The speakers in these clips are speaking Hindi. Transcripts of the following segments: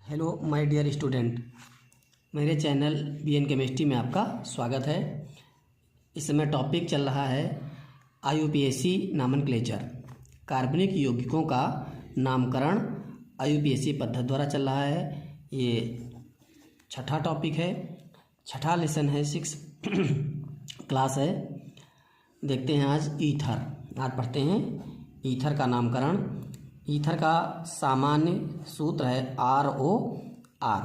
हेलो माय डियर स्टूडेंट, मेरे चैनल बीएन केमिस्ट्री में आपका स्वागत है। इस समय टॉपिक चल रहा है आईयूपीएसी नॉमेनक्लेचर, कार्बनिक यौगिकों का नामकरण आईयूपीएसी पद्धति द्वारा चल रहा है। ये छठा टॉपिक है, छठा लेसन है, 6 क्लास है। देखते हैं आज ईथर। आज पढ़ते हैं ईथर का नामकरण। ईथर का सामान्य सूत्र है ROR।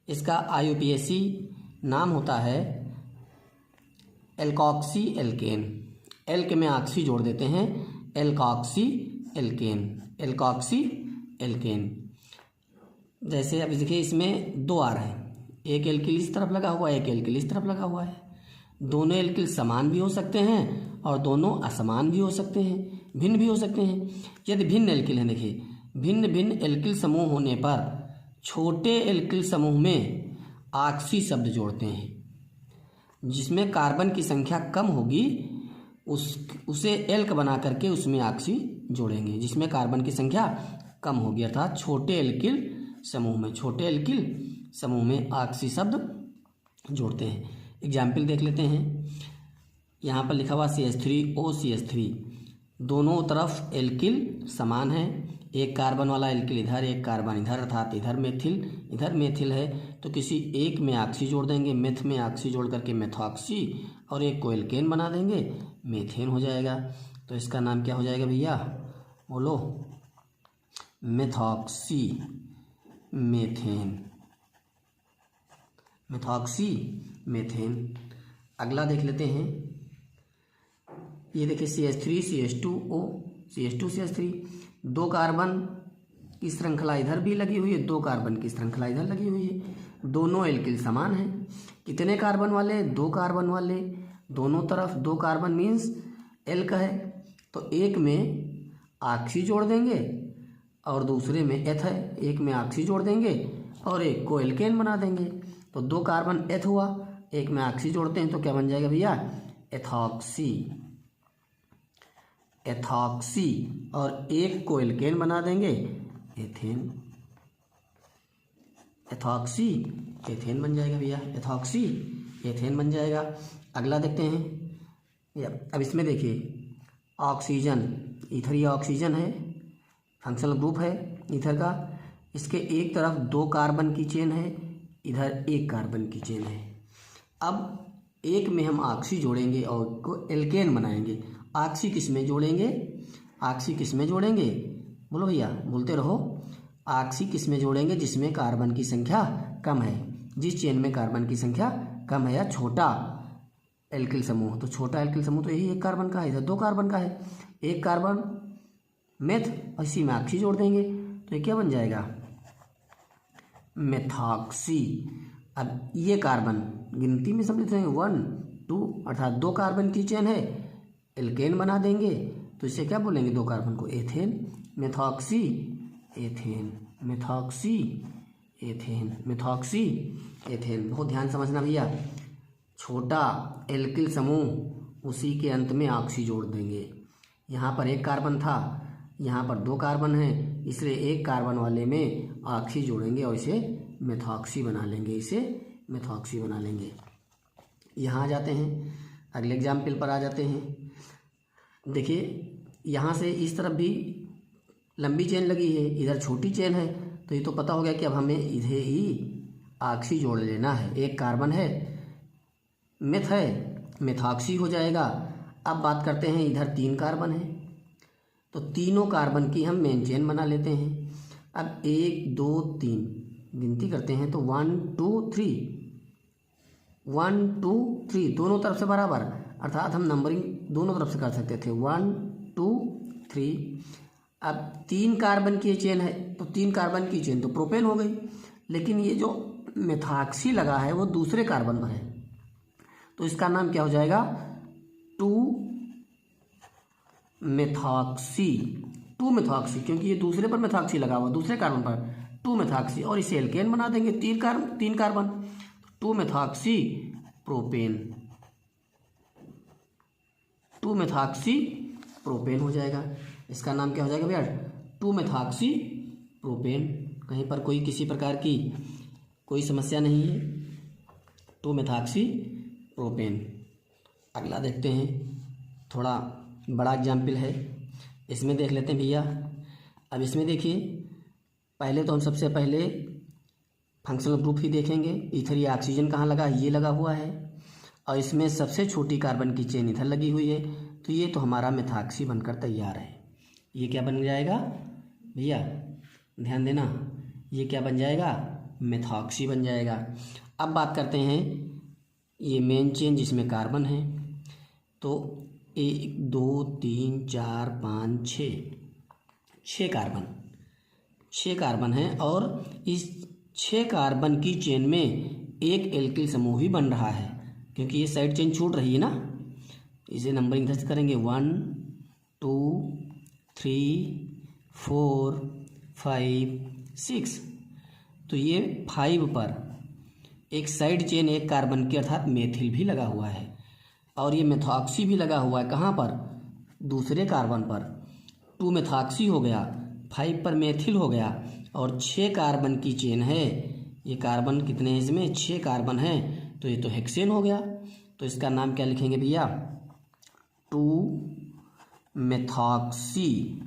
इसका आईयूपीएसी नाम होता है एल्कोक्सी एल्केन। एल्क में ऑक्सी जोड़ देते हैं, एल्कोक्सी एल्केन। जैसे अब देखिए, इसमें 2 R हैं, एक एल्किल इस तरफ लगा हुआ है, एक एल्किल इस तरफ लगा हुआ है। दोनों एल्किल समान भी हो सकते हैं और दोनों असमान भी हो सकते हैं, भिन्न भी हो सकते हैं। यदि भिन्न एल्किल हैं, देखिए भिन्न एल्किल समूह होने पर छोटे एल्किल समूह में ऑक्सी शब्द जोड़ते हैं। जिसमें कार्बन की संख्या कम होगी उसे एल्क बना करके उसमें ऑक्सी जोड़ेंगे। जिसमें कार्बन की संख्या कम होगी अर्थात छोटे एल्किल समूह में ऑक्सी शब्द जोड़ते हैं। एग्जाम्पल देख लेते हैं। यहाँ पर लिखा हुआ CH3OCH3, दोनों तरफ एल्किल समान है। एक कार्बन वाला एल्किल इधर, एक कार्बन इधर, अर्थात इधर मेथिल है तो किसी एक में ऑक्सी जोड़ देंगे। मेथ में ऑक्सी जोड़ करके मेथॉक्सी, और एक को एल्केन बना देंगे, मेथेन हो जाएगा। तो इसका नाम क्या हो जाएगा भैया, बोलो? Methoxy methane. अगला देख लेते हैं। ये देखिए CH3CH2O CH2CH3, 2 कार्बन की श्रृंखला इधर भी लगी हुई है, 2 कार्बन की श्रृंखला इधर लगी हुई है। दोनों एल्किल समान हैं। कितने कार्बन वाले? 2 कार्बन वाले। दोनों तरफ 2 कार्बन मीन्स एल्क है, तो एक में ऑक्सी जोड़ देंगे और दूसरे में एथ है। एक में ऑक्सी जोड़ देंगे और एक को एल्केन बना देंगे। तो 2 कार्बन एथ हुआ, एक में ऑक्सी जोड़ते हैं तो क्या बन जाएगा भैया? एथॉक्सी, और एक को एल्केन बना देंगे, एथेन। एथॉक्सी एथेन बन जाएगा भैया, एथॉक्सी एथेन बन जाएगा। अगला देखते हैं। अब इसमें देखिए ऑक्सीजन, ईथर ये ऑक्सीजन है, फंक्शनल ग्रुप है ईथर का। इसके एक तरफ 2 कार्बन की चेन है, इधर 1 कार्बन की चेन है। अब एक में हम ऑक्सी जोड़ेंगे और को एल्केन बनाएंगे। ऑक्सी किस में जोड़ेंगे? बोलो भैया, बोलते रहो। ऑक्सी किस में जोड़ेंगे? जिसमें कार्बन की संख्या कम है, जिस चेन में कार्बन की संख्या कम है, या छोटा एल्किल समूह। तो छोटा एल्किल समूह तो यही 1 कार्बन का है, इधर 2 कार्बन का है। 1 कार्बन मेथ और इसी में ऑक्सी जोड़ देंगे तो ये क्या बन जाएगा? मेथॉक्सी। अब ये कार्बन गिनती में समझते हैं 1 2, अर्थात 2 कार्बन की चेन है, एल्केन बना देंगे तो इसे क्या बोलेंगे? 2 कार्बन को एथेन। Methoxy ethane. बहुत ध्यान समझना भैया। छोटा एल्किल समूह, उसी के अंत में ऑक्सी जोड़ देंगे। यहाँ पर 1 कार्बन था, यहाँ पर 2 कार्बन है, इसलिए 1 कार्बन वाले में ऑक्सी जोड़ेंगे और इसे मेथॉक्सी बना लेंगे। यहाँ आ जाते हैं, अगले एग्जाम्पल पर आ जाते हैं। देखिए यहाँ से इस तरफ भी लंबी चेन लगी है, इधर छोटी चेन है, तो ये तो पता हो गया कि अब हमें इधर ही ऑक्सी जोड़ लेना है। 1 कार्बन है, मेथ है, मेथॉक्सी हो जाएगा। अब बात करते हैं, इधर 3 कार्बन है तो तीनों कार्बन की हम मेन चेन बना लेते हैं। अब 1 2 3 गिनती करते हैं तो 1 2 3 दोनों तरफ से बराबर, अर्थात हम नंबरिंग दोनों तरफ से कर सकते थे 1 2 3। अब 3 कार्बन की चेन है तो 3 कार्बन की चेन तो प्रोपेन हो गई, लेकिन ये जो मेथॉक्सी लगा है वो दूसरे कार्बन पर है, तो इसका नाम क्या हो जाएगा? 2 मेथॉक्सी, क्योंकि ये दूसरे पर मेथॉक्सी लगा हुआ, दूसरे कार्बन पर 2 मेथॉक्सी, और इसे एल्केन बना देंगे। 3 कार्बन 2 मेथॉक्सी प्रोपेन हो जाएगा। इसका नाम क्या हो जाएगा भैया? 2 मेथॉक्सी प्रोपेन। कहीं पर कोई किसी प्रकार की कोई समस्या नहीं है। 2 मेथॉक्सी प्रोपेन। अगला देखते हैं, थोड़ा बड़ा एग्जाम्पल है, इसमें देख लेते हैं भैया। अब इसमें देखिए, पहले तो हम सबसे पहले फंक्शनल ग्रुप ही देखेंगे। ईथर ये ऑक्सीजन कहाँ लगा, ये लगा हुआ है, और इसमें सबसे छोटी कार्बन की चेन इधर लगी हुई है, तो ये तो हमारा मेथॉक्सी बनकर तैयार है। ये क्या बन जाएगा भैया, ध्यान देना, ये क्या बन जाएगा, मेथॉक्सी बन जाएगा। अब बात करते हैं ये मेन चेन जिसमें कार्बन है, तो 1 2 3 4 5 6 कार्बन, 6 कार्बन है, और इस 6 कार्बन की चेन में एक एल्किल समूह भी बन रहा है, क्योंकि ये साइड चेन छूट रही है ना। इसे नंबरिंग दर्ज करेंगे 1 2 3 4 5 6। तो ये 5 पर एक साइड चेन एक कार्बन की अर्थात मेथिल भी लगा हुआ है, और ये मेथॉक्सी भी लगा हुआ है। कहाँ पर, दूसरे कार्बन पर। 2 मेथॉक्सी हो गया, 5 पर मेथिल हो गया, और 6 कार्बन की चेन है। ये कार्बन कितने हैं इसमें, 6 कार्बन है, तो ये तो हेक्सेन हो गया। तो इसका नाम क्या लिखेंगे भैया, 2 मेथॉक्सी।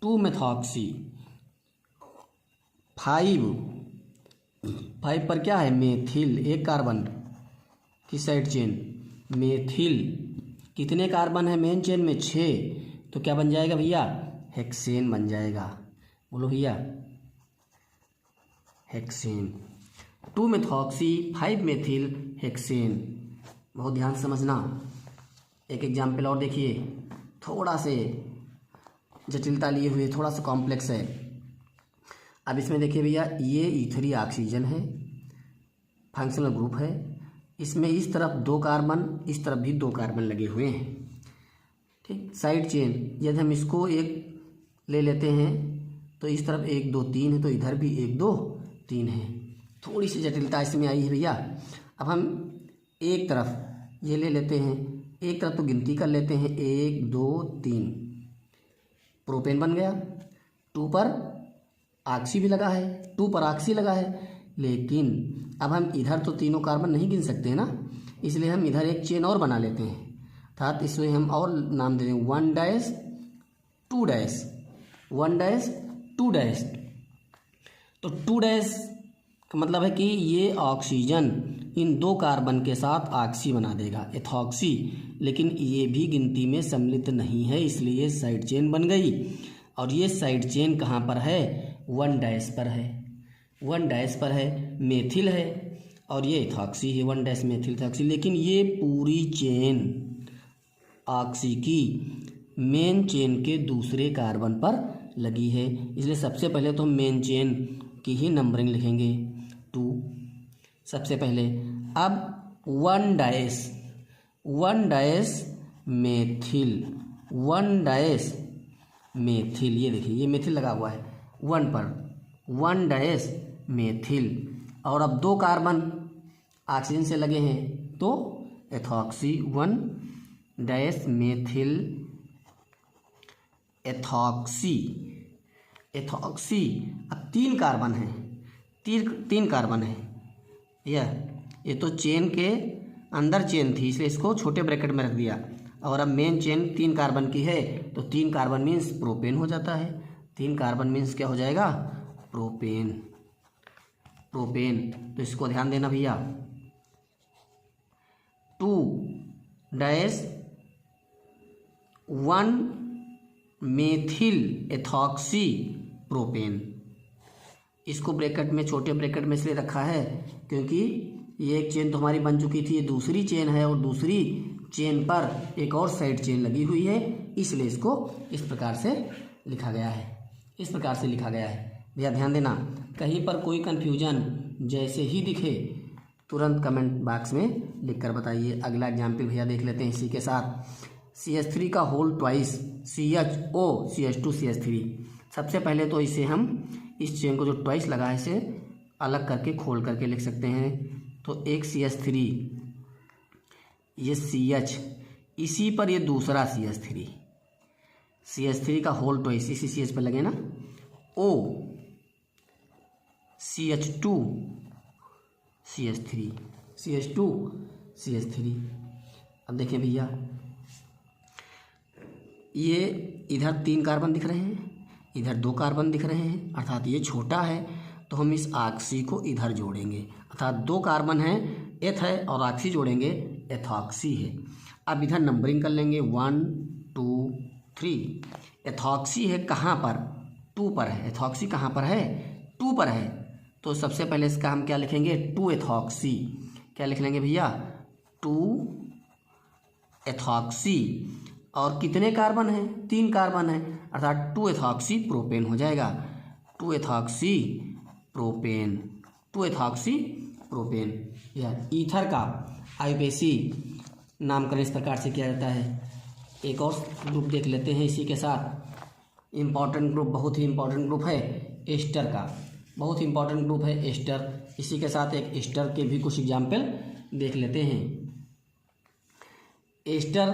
2 मेथॉक्सी। 5 पर क्या है, मेथिल, एक कार्बन की साइड चेन मेथिल। कितने कार्बन है मेन चेन में, 6, तो क्या बन जाएगा भैया, हेक्सेन बन जाएगा। बोलो भैया, हेक्सेन। 2 methoxy, 5 methyl, hexane. बहुत ध्यान से समझना। एक एग्जाम्पल और देखिए, थोड़ा से जटिलता लिए हुए, थोड़ा सा कॉम्प्लेक्स है। अब इसमें देखिए भैया, ये ईथरी ऑक्सीजन है, फंक्शनल ग्रुप है। इसमें इस तरफ 2 कार्बन, इस तरफ भी 2 कार्बन लगे हुए हैं, ठीक। साइड चेन यदि हम इसको एक ले लेते हैं, तो इस तरफ 1 2 3 है, तो इधर भी 1 2 3 है। थोड़ी सी जटिलता इसमें आई है भैया। अब हम एक तरफ ये ले लेते हैं, एक तरफ तो गिनती कर लेते हैं, 1 2 3, प्रोपेन बन गया। 2 पर ऑक्सी भी लगा है, 2 पर ऑक्सी लगा है, लेकिन अब हम इधर तो तीनों कार्बन नहीं गिन सकते हैं ना, इसलिए हम इधर एक चेन और बना लेते हैं, अर्थात इसमें हम और नाम दे देंगे 1 डैश 2 डैश, 1 डैश 2 डैश। तो 2 डैश का मतलब है कि ये ऑक्सीजन इन 2 कार्बन के साथ ऑक्सी बना देगा, एथॉक्सी, लेकिन ये भी गिनती में सम्मिलित नहीं है, इसलिए साइड चेन बन गई। और ये साइड चेन कहाँ पर है, 1 डैश पर है, 1 डैश पर है, मेथिल है, और ये एथॉक्सी है, 1 डैश मेथिल एथॉक्सी। लेकिन ये पूरी चेन ऑक्सी की मेन चेन के दूसरे कार्बन पर लगी है, इसलिए सबसे पहले तो हम मेन चेन की ही नंबरिंग लिखेंगे 2 सबसे पहले। अब 1 dash, 1 dash methyl, 1 dash methyl, ये देखिए ये मेथिल लगा हुआ है 1 पर, 1 डैश मेथिल। और अब 2 कार्बन ऑक्सीजन से लगे हैं, तो ethoxy, 1 dash methyl ethoxy, ethoxy. अब 3 कार्बन है, 3 कार्बन है, ये तो चेन के अंदर चेन थी, इसलिए इसको छोटे ब्रैकेट में रख दिया। और अब मेन चेन 3 कार्बन की है, तो 3 कार्बन मीन्स प्रोपेन हो जाता है। 3 कार्बन मीन्स क्या हो जाएगा, प्रोपेन, प्रोपेन। तो इसको ध्यान देना भैया, 2 डैश 1 मेथिल एथॉक्सी प्रोपेन। इसको ब्रैकेट में, छोटे ब्रैकेट में इसलिए रखा है क्योंकि ये एक चेन तो हमारी बन चुकी थी, ये दूसरी चेन है, और दूसरी चेन पर एक और साइड चेन लगी हुई है, इसलिए इसको इस प्रकार से लिखा गया है, इस प्रकार से लिखा गया है। भैया ध्यान देना, कहीं पर कोई कन्फ्यूजन जैसे ही दिखे तुरंत कमेंट बॉक्स में लिखकर बताइए। अगला एग्जाम्पल भैया देख लेते हैं इसी के साथ, CH3 का whole twice, CHO CH2 CH3। सबसे पहले तो इसे हम इस चेन को जो ट्वाइस लगा है इसे अलग करके खोल करके लिख सकते हैं। तो एक CH3, ये CH, इसी पर ये दूसरा CH3 का होल ट्वाइस इसी CH पर लगे ना, O CH2 CH3 CH2 CH3। अब देखें भैया, ये इधर 3 कार्बन दिख रहे हैं, इधर 2 कार्बन दिख रहे हैं, अर्थात ये छोटा है, तो हम इस ऑक्सी को इधर जोड़ेंगे, अर्थात 2 कार्बन है, एथ है, और ऑक्सी जोड़ेंगे, एथॉक्सी है। अब इधर नंबरिंग कर लेंगे 1 2 3। एथॉक्सी है कहाँ पर? 2 पर है। एथॉक्सी कहाँ पर है? 2 पर है। तो सबसे पहले इसका हम क्या लिखेंगे? 2 एथॉक्सी। क्या लिख लेंगे भैया? 2 एथॉक्सी। और कितने कार्बन हैं? 3 कार्बन है, अर्थात 2 एथॉक्सी प्रोपेन हो जाएगा। 2 एथॉक्सी प्रोपेन, 2 एथॉक्सी प्रोपेन। यह ईथर का आईयूपीएसी नामकरण इस प्रकार से किया जाता है। एक और ग्रुप देख लेते हैं इसी के साथ। इम्पॉर्टेंट ग्रुप, बहुत ही इम्पॉर्टेंट ग्रुप है एस्टर का, बहुत ही इम्पॉर्टेंट ग्रुप है एस्टर। इसी के साथ एक एस्टर के भी कुछ एग्जाम्पल देख लेते हैं। एस्टर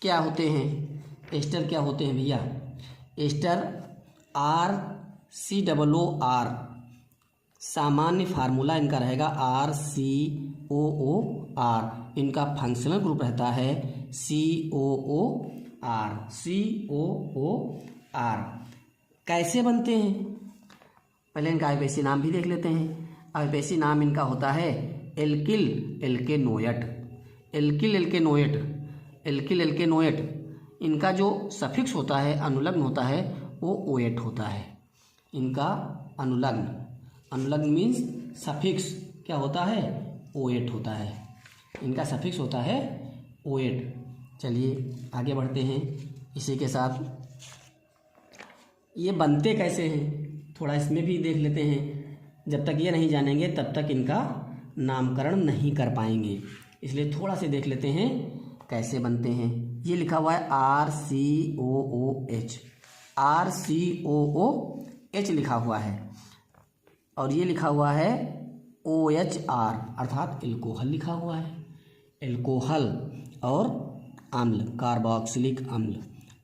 क्या होते हैं? एस्टर क्या होते हैं भैया? एस्टर RCOOR, सामान्य फार्मूला इनका रहेगा RCOOR। इनका फंक्शनल ग्रुप रहता है COOR। कैसे बनते हैं? पहले इनका आईयूपीएसी नाम भी देख लेते हैं। आईयूपीएसी नाम इनका होता है alkyl alkanoate. Alkyl alkanoate, alkyl alkanoate. इनका जो सफिक्स होता है, अनुलग्न होता है, वो ओएट होता है। इनका अनुलग्न, अनुलग्न मीन्स सफिक्स क्या होता है? ओएट होता है। इनका सफिक्स होता है ओएट। चलिए आगे बढ़ते हैं इसी के साथ। ये बनते कैसे हैं थोड़ा इसमें भी देख लेते हैं। जब तक ये नहीं जानेंगे तब तक इनका नामकरण नहीं कर पाएंगे, इसलिए थोड़ा से देख लेते हैं कैसे बनते हैं। ये लिखा हुआ है RCOOH, RCOOH लिखा हुआ है, और ये लिखा हुआ है OHR, अर्थात एल्कोहल लिखा हुआ है। एल्कोहल और अम्ल, कार्बोक्सिलिक अम्ल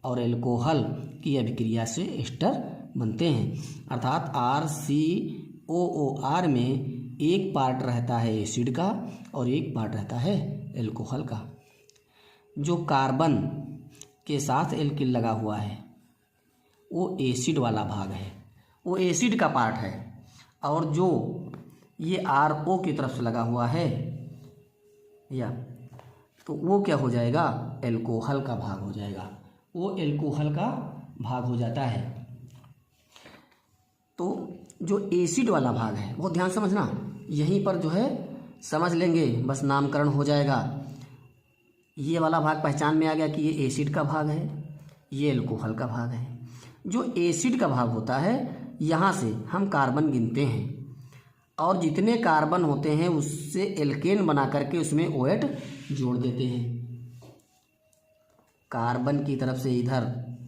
और एल्कोहल की अभिक्रिया से एस्टर बनते हैं। अर्थात RCOOR में एक पार्ट रहता है एसिड का और एक पार्ट रहता है एल्कोहल का। जो कार्बन के साथ एल्किल लगा हुआ है वो एसिड वाला भाग है, वो एसिड का पार्ट है। और जो ये RO की तरफ से लगा हुआ है या, तो वो क्या हो जाएगा? एल्कोहल का भाग हो जाएगा, वो एल्कोहल का भाग हो जाता है। तो जो एसिड वाला भाग है वो ध्यान समझना, यहीं पर जो है समझ लेंगे, बस नामकरण हो जाएगा। ये वाला भाग पहचान में आ गया कि ये एसिड का भाग है, ये एल्कोहल का भाग है। जो एसिड का भाग होता है, यहाँ से हम कार्बन गिनते हैं और जितने कार्बन होते हैं उससे एल्केन बना करके उसमें OH जोड़ देते हैं। कार्बन की तरफ से इधर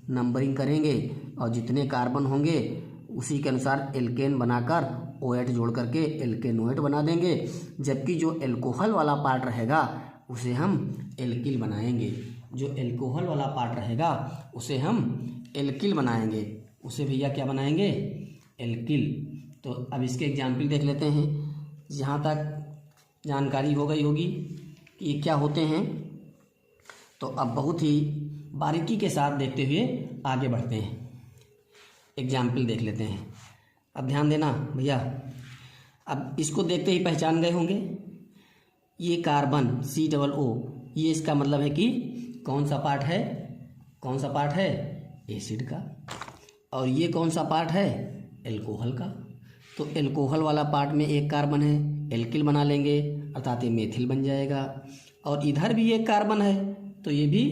नंबरिंग करेंगे और जितने कार्बन होंगे उसी के अनुसार एल्केन बनाकर OH जोड़ करके एल्केनोएट बना देंगे। जबकि जो एल्कोहल वाला पार्ट रहेगा उसे हम एल्किल बनाएंगे। जो एल्कोहल वाला पार्ट रहेगा उसे हम एल्किल बनाएंगे, उसे भैया क्या बनाएंगे? एल्किल। तो अब इसके एग्जाम्पल देख लेते हैं। जहाँ तक जानकारी हो गई होगी कि ये क्या होते हैं, तो अब बहुत ही बारीकी के साथ देखते हुए आगे बढ़ते हैं। एग्जाम्पल देख लेते हैं। अब ध्यान देना भैया, अब इसको देखते ही पहचान गए होंगे। ये कार्बन COO, ये इसका मतलब है कि कौन सा पार्ट है? कौन सा पार्ट है? एसिड का। और ये कौन सा पार्ट है? एल्कोहल का। तो एल्कोहल वाला पार्ट में एक कार्बन है, एल्किल बना लेंगे, अर्थात ये मेथिल बन जाएगा। और इधर भी एक कार्बन है तो ये भी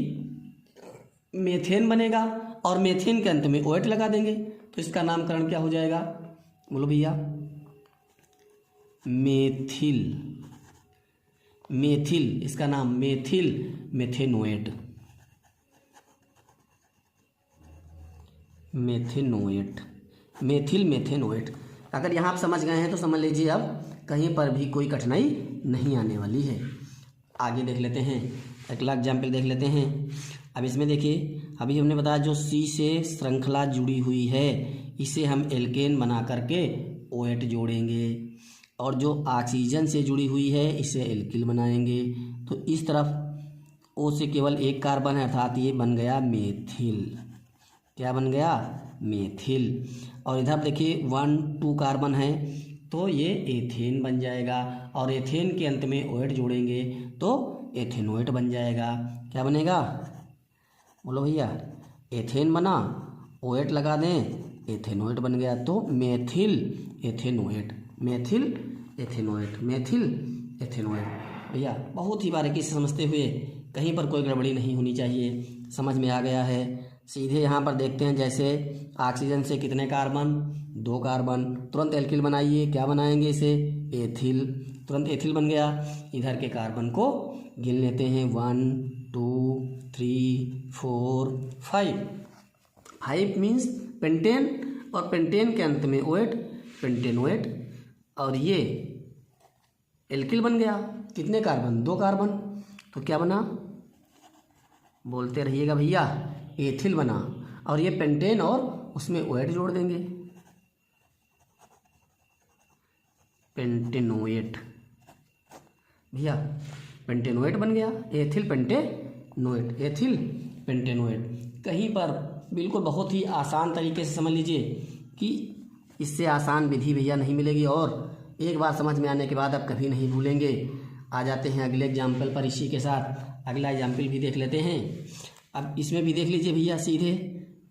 मेथेन बनेगा, और मेथेन के अंत में OH लगा देंगे, तो इसका नामकरण क्या हो जाएगा? बोलो भैया। मेथिल, मेथिल, इसका नाम मेथिल मेथेनोएट, मेथेनोएट, मेथिल मेथेनोएट। अगर यहाँ आप समझ गए हैं तो समझ लीजिए अब कहीं पर भी कोई कठिनाई नहीं आने वाली है। आगे देख लेते हैं, अगला एग्जाम्पल देख लेते हैं। अब इसमें देखिए, अभी हमने बताया जो C से श्रृंखला जुड़ी हुई है इसे हम एल्केन बना करके OH जोड़ेंगे और जो ऑक्सीजन से जुड़ी हुई है इसे एल्किल बनाएंगे। तो इस तरफ O से केवल एक कार्बन है अर्थात ये बन गया मेथिल। क्या बन गया? मेथिल। और इधर देखिए 1 2 कार्बन है तो ये एथेन बन जाएगा और एथेन के अंत में OH जोड़ेंगे तो एथेनोएट बन जाएगा। क्या बनेगा? बोलो भैया। एथेन बना, OH लगा दें, एथेनोएट बन गया। तो methyl ethanoate, methyl ethanoate, methyl ethanoate. भैया बहुत ही बारीकी से समझते हुए, कहीं पर कोई गड़बड़ी नहीं होनी चाहिए, समझ में आ गया है। सीधे यहाँ पर देखते हैं, जैसे ऑक्सीजन से कितने कार्बन? 2 कार्बन। तुरंत एल्किल बनाइए। क्या बनाएंगे इसे? एथिल। तुरंत एथिल बन गया। इधर के कार्बन को गिन लेते हैं 1 2 3 4 5। 5 मीन्स पेंटेन और पेंटेन के अंत में OH, पेंटेनोएट। और ये एल्किल बन गया। कितने कार्बन? 2 कार्बन। तो क्या बना? बोलते रहिएगा भैया। एथिल बना। और ये पेंटेन और उसमें OH जोड़ देंगे, पेंटेनोएट। भैया पेंटेनोएट बन गया। Ethyl pentanoate, ethyl pentanoate. कहीं पर बिल्कुल बहुत ही आसान तरीके से समझ लीजिए कि इससे आसान विधि भैया नहीं मिलेगी और एक बार समझ में आने के बाद आप कभी नहीं भूलेंगे। आ जाते हैं अगले एग्जाम्पल पर। इसी के साथ अगला एग्जाम्पल भी देख लेते हैं। अब इसमें भी देख लीजिए भैया, सीधे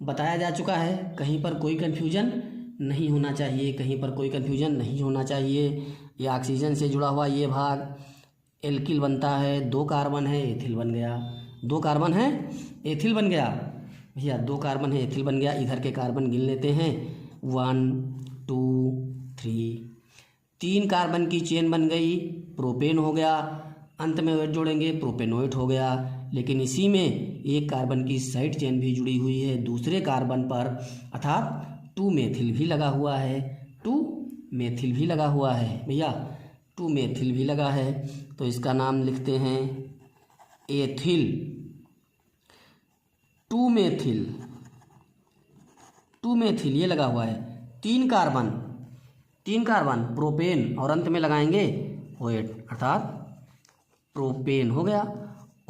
बताया जा चुका है, कहीं पर कोई कन्फ्यूजन नहीं होना चाहिए, कहीं पर कोई कन्फ्यूजन नहीं होना चाहिए। ये ऑक्सीजन से जुड़ा हुआ ये भाग एल्किल बनता है। 2 कार्बन है, एथिल बन गया। 2 कार्बन है, एथिल बन गया। भैया 2 कार्बन है, एथिल बन गया। इधर के कार्बन गिन लेते हैं 1 2 3। 3 कार्बन की चेन बन गई, प्रोपेन हो गया। अंत में OH जोड़ेंगे, प्रोपेनोएट हो गया। लेकिन इसी में एक कार्बन की साइड चेन भी जुड़ी हुई है दूसरे कार्बन पर, अर्थात 2 मेथिल भी लगा हुआ है। 2 मेथिल भी लगा हुआ है भैया, 2 मेथिल भी लगा है। तो इसका नाम लिखते हैं एथिल। 2 मेथिल, 2 मेथिल ये लगा हुआ है। 3 कार्बन, 3 कार्बन प्रोपेन और अंत में लगाएंगे OH, अर्थात प्रोपेन हो गया।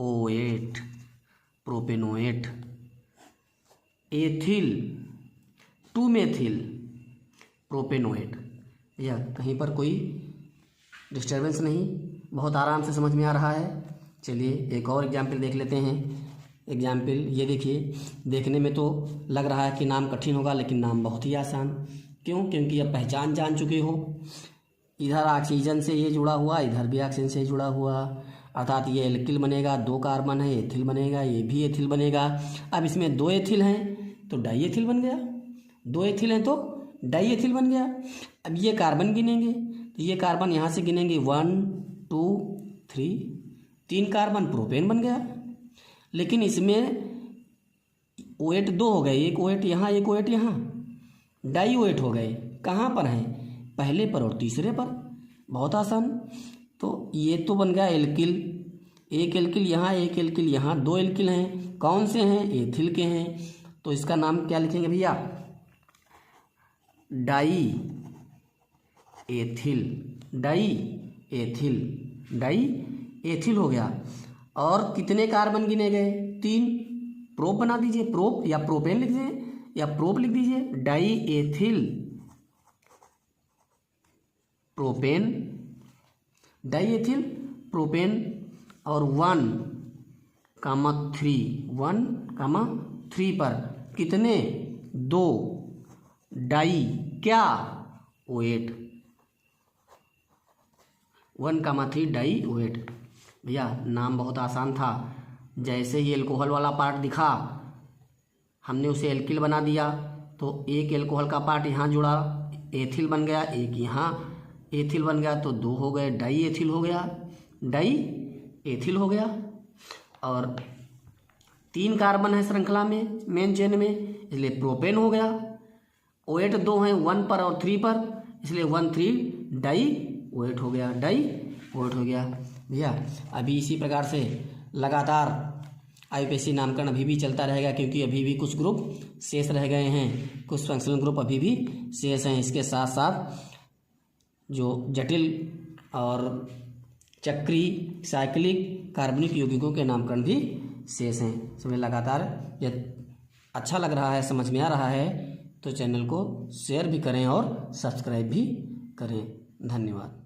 OH, propanoate. Ethyl, 2 methyl, propanoate. यह कहीं पर कोई डिस्टर्बेंस नहीं, बहुत आराम से समझ में आ रहा है। चलिए एक और एग्जाम्पल देख लेते हैं। एग्जाम्पल ये देखिए, देखने में तो लग रहा है कि नाम कठिन होगा, लेकिन नाम बहुत ही आसान। क्यों? क्योंकि अब पहचान जान चुके हो। इधर ऑक्सीजन से ये जुड़ा हुआ, इधर भी ऑक्सीजन से जुड़ा हुआ, अर्थात ये एल्किल बनेगा। 2 कार्बन है, एथिल बनेगा, ये भी एथिल बनेगा। अब इसमें 2 एथिल हैं तो डाई एथिल बन गया। 2 एथिल हैं तो डाई एथिल बन गया। अब ये कार्बन गिनेंगे तो ये कार्बन यहाँ से गिनेंगे 1 2 3, 3 कार्बन प्रोपेन बन गया। लेकिन इसमें OH 2 हो गए, एक OH यहाँ, एक OH यहाँ, डाई OH हो गए। कहाँ पर हैं? पहले पर और तीसरे पर। बहुत आसान। तो ये तो बन गया एल्किल। एक एल्किल यहाँ, एक एल्किल यहाँ, 2 एल्किल हैं। कौन से हैं? एथिल के हैं। तो इसका नाम क्या लिखेंगे भैया? Die ethyl, die ethyl, die ethyl हो गया। और कितने कार्बन गिने गए? 3। प्रोप बना दीजिए, प्रोप या प्रोपेन लिख दीजिए या प्रोप लिख दीजिए। Di ethyl propane, di ethyl propane. और 1,3 पर कितने? 2 डाई क्या? OH। 1,3 di OH। भैया नाम बहुत आसान था। जैसे ही एल्कोहल वाला पार्ट दिखा हमने उसे एल्किल बना दिया। तो एक एल्कोहल का पार्ट यहाँ जुड़ा, एथिल बन गया। एक यहाँ एथिल बन गया तो 2 हो गए, डाई एथिल हो गया, डाई एथिल हो गया। और 3 कार्बन है श्रृंखला में, मेन चेन में, इसलिए प्रोपेन हो गया। OH 2 हैं 1 पर और 3 पर, इसलिए 1,3 डाई OH हो गया, डाई OH हो गया। भैया अभी इसी प्रकार से लगातार IUPAC नामकरण अभी भी चलता रहेगा, क्योंकि अभी भी कुछ ग्रुप शेष रह गए हैं, कुछ फंक्शनल ग्रुप अभी भी शेष हैं। इसके साथ साथ जो जटिल और चक्री साइक्लिक कार्बनिक यौगिकों के नामकरण भी शेष हैं। समय लगातार यह अच्छा लग रहा है, समझ में आ रहा है तो चैनल को शेयर भी करें और सब्सक्राइब भी करें। धन्यवाद।